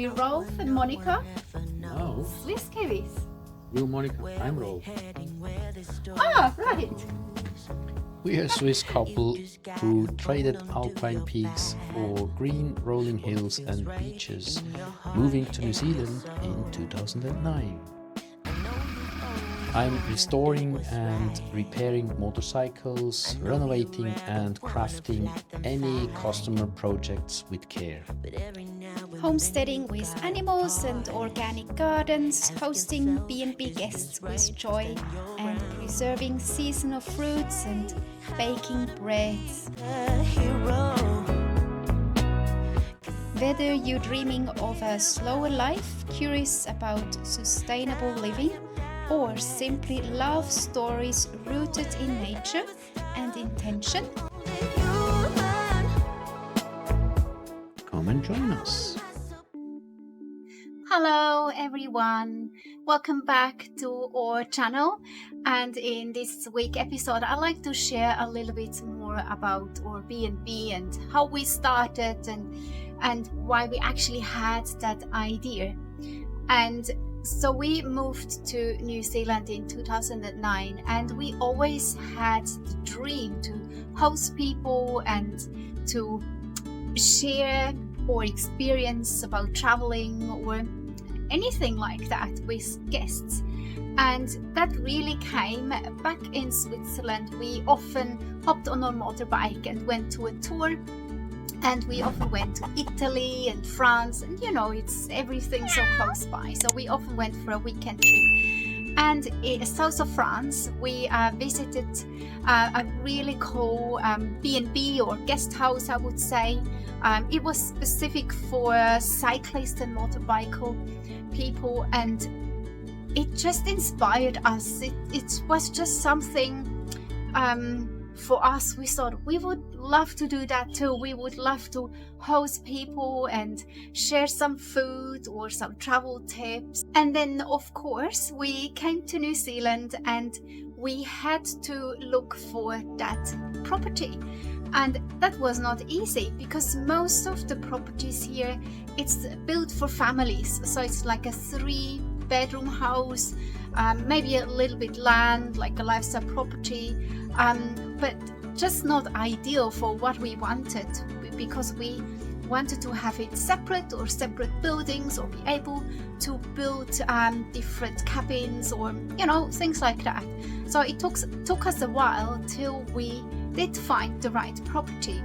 we're Rolf and Monika, No, Swiss-Kiwis. you Monica, I'm Rolf. Ah, right. We're a Swiss couple who traded alpine peaks for green rolling hills and beaches, moving to New Zealand in 2009. I'm restoring and repairing motorcycles, renovating and crafting any customer projects with care. Homesteading with animals and organic gardens, hosting B&B guests with joy, and preserving seasonal fruits and baking breads. Whether you're dreaming of a slower life, curious about sustainable living, or simply love stories rooted in nature and intention, Come and join us. hello everyone, welcome back to our channel. And in this week episode I'd like to share a little bit more about our B&B and how we started and why we actually had that idea. And so we moved to New Zealand in 2009, and we always had the dream to host people and to share or experience about traveling or anything like that with guests. And that really came back in Switzerland. We often hopped on our motorbike and went to a tour, and we often went to Italy and France, and it's everything so close by, so we often went for a weekend trip. And in south of France we visited a really cool B&B or guest house, I would say. It was specific for cyclists and motorbike people, and it just inspired us. It was just something for us. We thought we would love to do that too. We would love to host people and share some food or some travel tips. And then of course we came to New Zealand and we had to look for that property. And that was not easy because most of the properties here, it's built for families. So it's like a 3-bedroom house, maybe a little bit land, like a lifestyle property, but just not ideal for what we wanted, because we wanted to have it separate or separate buildings, or be able to build different cabins or things like that. So it took us a while till we did find the right property.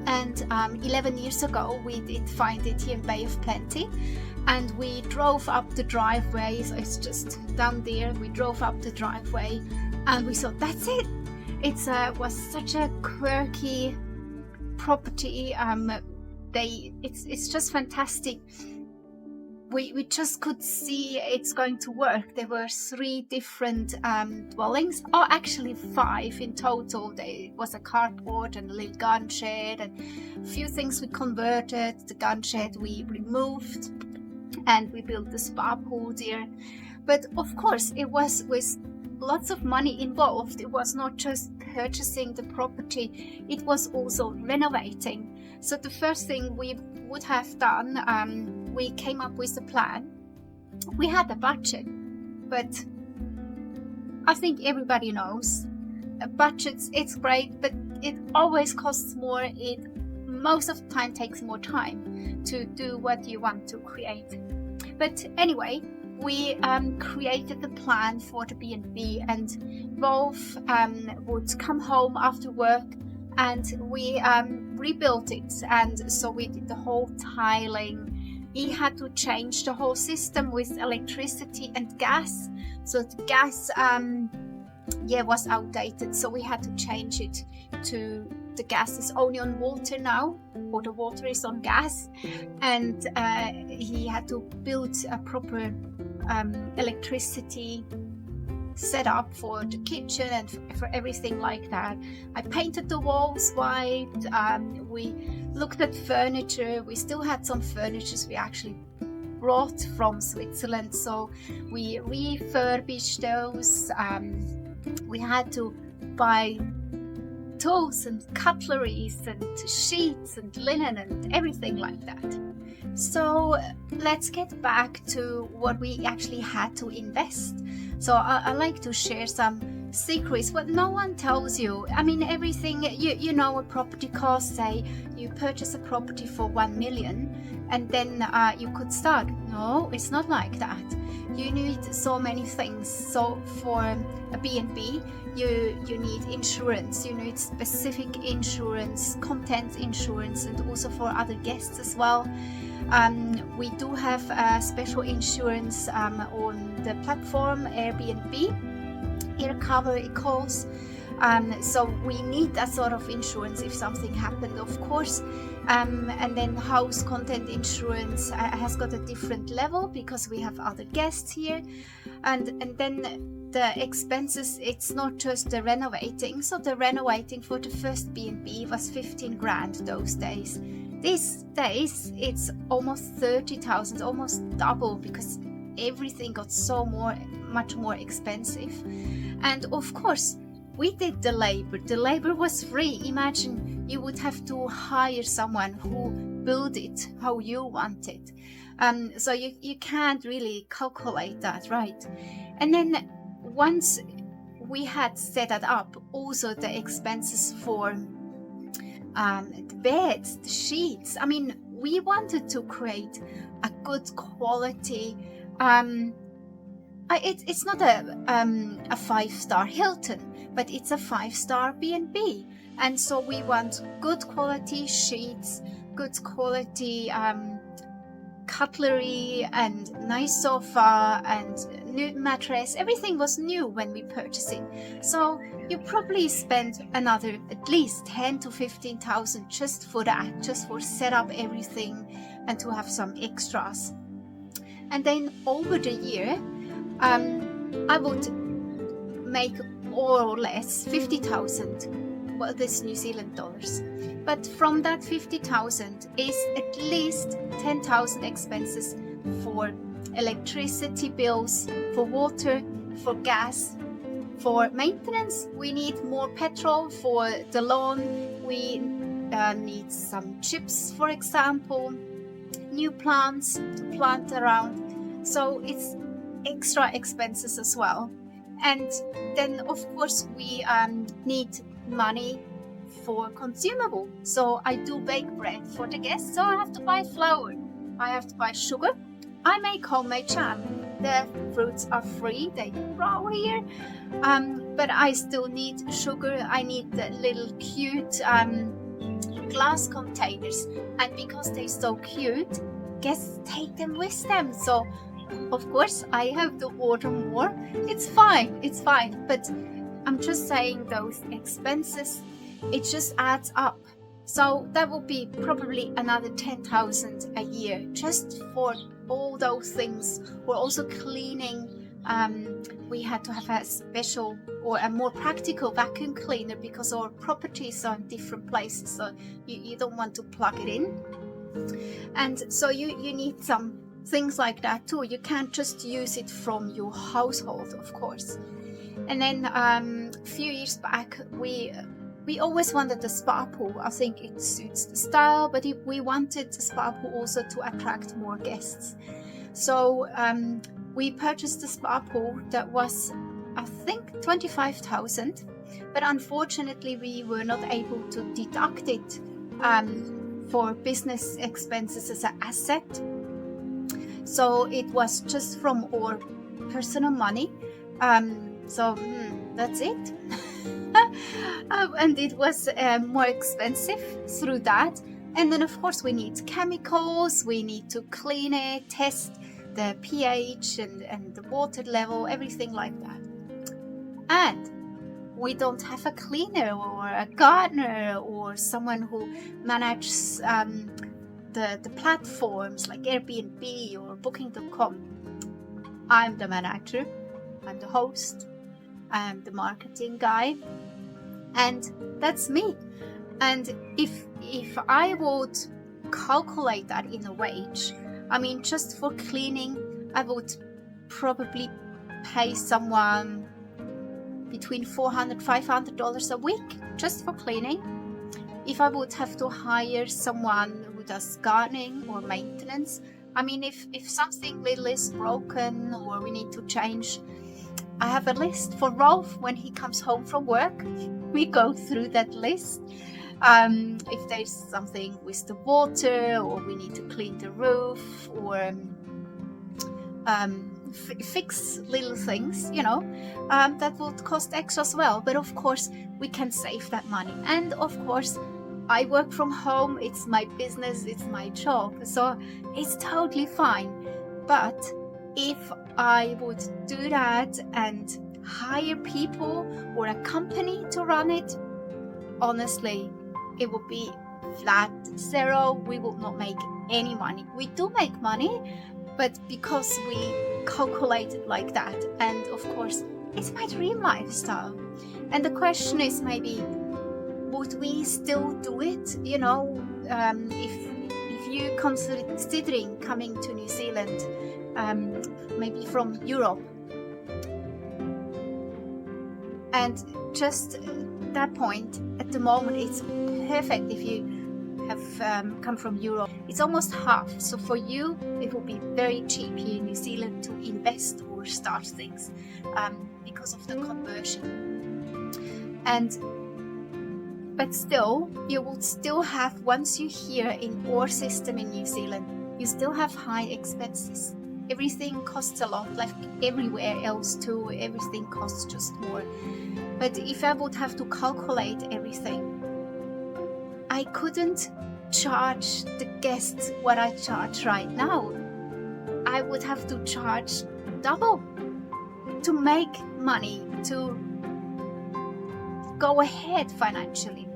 And 11 years ago we did find it here in Bay of Plenty, and we drove up the driveway. So it's just down there. We drove up the driveway and we thought, that's it. It was such a quirky property. It's just fantastic. We just could see it's going to work. There were 3 different dwellings, or actually 5 in total. There was a carport and a little garden shed, and a few things we converted. The garden shed we removed, and we built the spa pool there. But of course it was with lots of money involved. It was not just purchasing the property, it was also renovating. So the first thing we would have done, we came up with a plan. We had a budget, but I think everybody knows budgets, it's great, but it always costs more. It most of the time takes more time to do what you want to create. But anyway, we created the plan for the B&B, and Rolf would come home after work and we rebuilt it. And so we did the whole tiling. He had to change the whole system with electricity and gas. So the gas was outdated, so we had to change it to the gas is only on water now, or the water is on gas. And he had to build a proper electricity set up for the kitchen and for everything like that. I painted the walls white. We looked at furniture. We still had some furniture we actually brought from Switzerland, so we refurbished those. We had to buy tools and cutleries and sheets and linen and everything like that. So let's get back to what we actually had to invest. So I like to share some secrets what no one tells you. I mean, everything you know, a property cost, say you purchase a property for 1 million and then you could start. No, it's not like that. You need so many things. So for a B&B, you need insurance, you need specific insurance, content insurance, and also for other guests as well. We do have special insurance on the platform Airbnb, air cover it calls. So we need that sort of insurance if something happened, of course. And then house content insurance has got a different level because we have other guests here. And then the expenses, it's not just the renovating. So the renovating for the first B&B was 15 grand those days. These days it's almost 30,000, almost double, because everything got much more expensive. And of course we did the labor was free. Imagine you would have to hire someone who built it how you want it. So you can't really calculate that, right? And then once we had set that up, also the expenses for the beds, the sheets. I mean, we wanted to create a good quality. It's not a 5-star Hilton, but it's a 5-star B&B, and so we want good quality sheets, good quality cutlery, and nice sofa and new mattress. Everything was new when we purchased it. So you probably spent another at least 10 to 15,000 just for that, just for set up everything and to have some extras. And then over the year, I would make more or less 50,000. Well, this New Zealand dollars. But from that 50,000 is at least 10,000 expenses for electricity bills, for water, for gas, for maintenance. We need more petrol for the lawn. We need some chips, for example, new plants to plant around. So it's extra expenses as well. And then of course we need money for consumable. So I do bake bread for the guests, so I have to buy flour, I have to buy sugar, I make homemade jam. The fruits are free, they grow here, but I still need sugar. I need the little cute glass containers, and because they're so cute, guests take them with them. So of course I have to order more. It's fine, but I'm just saying those expenses, it just adds up. So that will be probably another 10,000 a year just for all those things. We're also cleaning. We had to have a special or a more practical vacuum cleaner because our properties are in different places, so you don't want to plug it in. And so you need some things like that too. You can't just use it from your household, of course. And then a few years back, we always wanted a spa pool. I think it suits the style, but we wanted the spa pool also to attract more guests. So we purchased the spa pool that was, I think, 25,000, but unfortunately we were not able to deduct it for business expenses as an asset. So it was just from our personal money. So that's it. And it was more expensive through that. And then of course we need chemicals, we need to clean it, test the pH and the water level, everything like that. And we don't have a cleaner or a gardener or someone who manages the platforms like Airbnb or Booking.com. I'm the manager, I'm the host, I'm the marketing guy, and that's me. And if I would calculate that in a wage, I mean, just for cleaning, I would probably pay someone between $400-$500 a week just for cleaning. If I would have to hire someone who does gardening or maintenance, I mean, if something little is broken or we need to change, I have a list for Rolf when he comes home from work. We go through that list. If there's something with the water, or we need to clean the roof, or fix little things, that would cost extra as well. But of course, we can save that money. And of course, I work from home. It's my business. It's my job. So it's totally fine. But if I would do that and hire people or a company to run it, honestly, it would be flat zero. We would not make any money. We do make money, but because we calculate it like that. And of course, it's my dream lifestyle. And the question is, maybe, would we still do it? If you considering coming to New Zealand, maybe from Europe, and just that point, at the moment, it's perfect if you have come from Europe. It's almost half. So for you, it will be very cheap here in New Zealand to invest or start things because of the conversion. But still, you will still have, once you're here in our system in New Zealand, you still have high expenses. Everything costs a lot, like everywhere else too. Everything costs just more. But if I would have to calculate everything, I couldn't charge the guests what I charge right now. I would have to charge double to make money, to go ahead financially.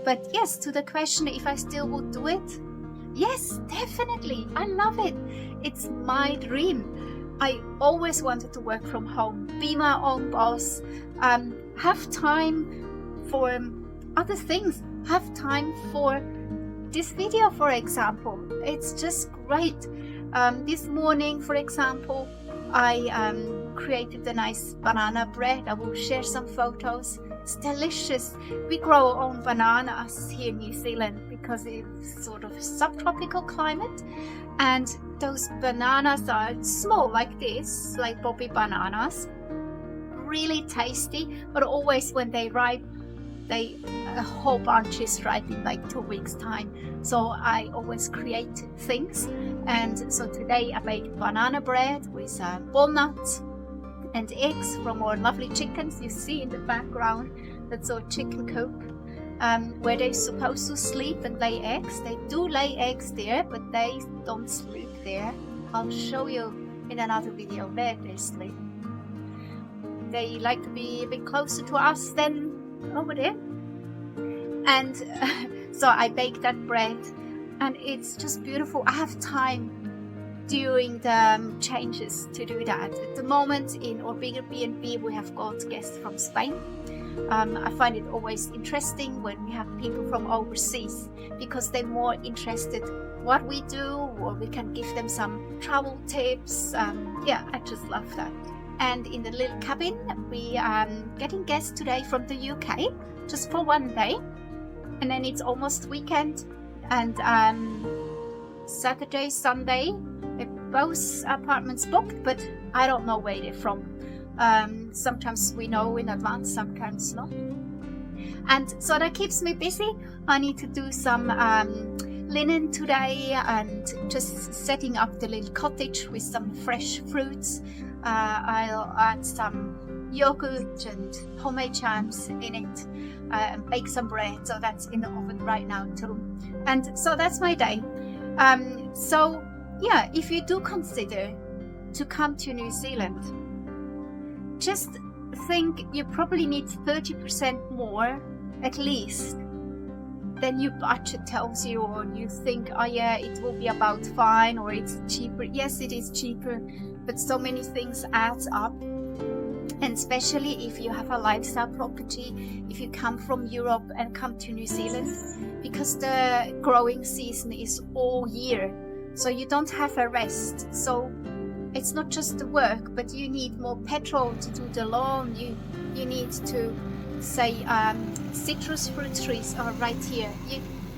But yes, to the question if I still would do it, yes, definitely. I love it. It's my dream. I always wanted to work from home, be my own boss, have time for other things, have time for this video, for example. It's just great. This morning, for example, I created a nice banana bread. I will share some photos. It's delicious. We grow our own bananas here in New Zealand because it's sort of a subtropical climate, and those bananas are small like this, like Bobby bananas, really tasty, but always when they ripe, a whole bunch is ripe in like 2 weeks time. So I always create things, and so today I baked banana bread with walnuts and eggs from our lovely chickens. You see in the background, that's our chicken coop, where they're supposed to sleep and lay eggs. They do lay eggs there, but they don't sleep there. I'll show you in another video where they sleep. They like to be a bit closer to us than over there. And so I baked that bread, and it's just beautiful. I have time during the changes to do that. At the moment, in our bigger B&B, we have got guests from Spain. I find it always interesting when we have people from overseas, because they're more interested what we do, or we can give them some travel tips. I just love that. And in the little cabin, we are getting guests today from the UK, just for one day. And then it's almost weekend, and Saturday, Sunday, both apartments booked, but I don't know where they're from. Sometimes we know in advance, sometimes not. And so that keeps me busy. I need to do some linen today, and just setting up the little cottage with some fresh fruits. I'll add some yogurt and homemade jams in it, and bake some bread. So that's in the oven right now too. And so that's my day. So yeah, if you do consider to come to New Zealand, just think you probably need 30% more at least than your budget tells you, or you think, oh yeah, it will be about fine, or it's cheaper. Yes, it is cheaper, but so many things adds up. And especially if you have a lifestyle property, if you come from Europe and come to New Zealand, because the growing season is all year, so you don't have a rest. So it's not just the work, but you need more petrol to do the lawn. You need to say citrus fruit trees are right here.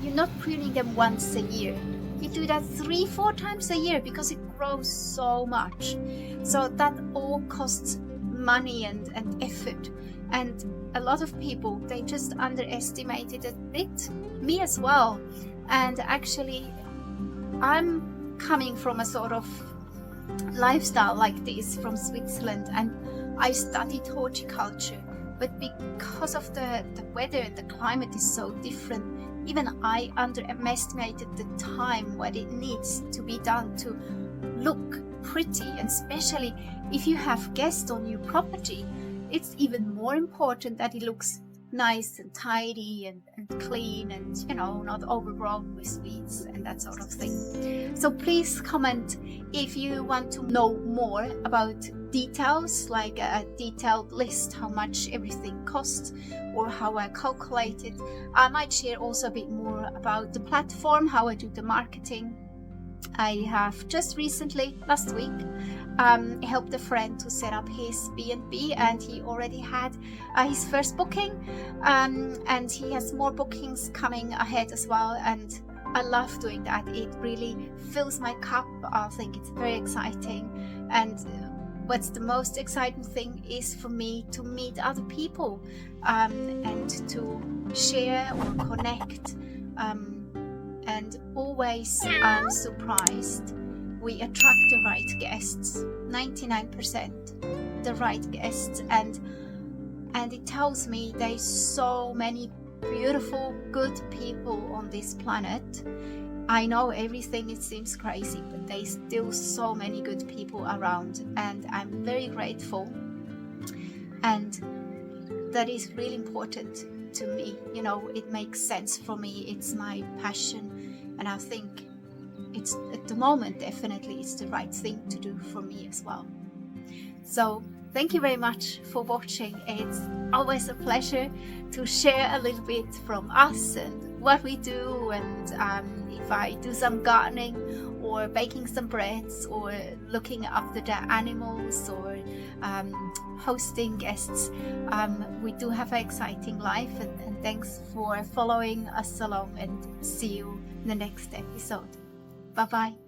You're not pruning them once a year. You do that 3-4 times a year because it grows so much. So that all costs money and effort. And a lot of people, they just underestimated it, me as well. And actually, I'm coming from a sort of lifestyle like this from Switzerland, and I studied horticulture. But because of the weather and the climate is so different, even I underestimated the time what it needs to be done to look pretty. And especially if you have guests on your property, it's even more important that it looks nice and tidy and clean and, not overgrown with weeds and that sort of thing. So please comment if you want to know more about details, like a detailed list, how much everything costs or how I calculate it. I might share also a bit more about the platform, how I do the marketing. I have just recently, last week, helped a friend to set up his B&B, and he already had his first booking, and he has more bookings coming ahead as well, and I love doing that. It really fills my cup. I think it's very exciting, and what's the most exciting thing is for me to meet other people and to share or connect. And always I'm surprised we attract the right guests, 99% the right guests, and it tells me there's so many beautiful, good people on this planet. I know everything, it seems crazy, but there's still so many good people around, and I'm very grateful, and that is really important to me. It makes sense for me. It's my passion, and I think it's, at the moment, definitely it's the right thing to do for me as well. So thank you very much for watching. It's always a pleasure to share a little bit from us and what we do, and if I do some gardening or baking some breads or looking after the animals or hosting guests. We do have an exciting life, and thanks for following us along, and see you in the next episode. Bye bye.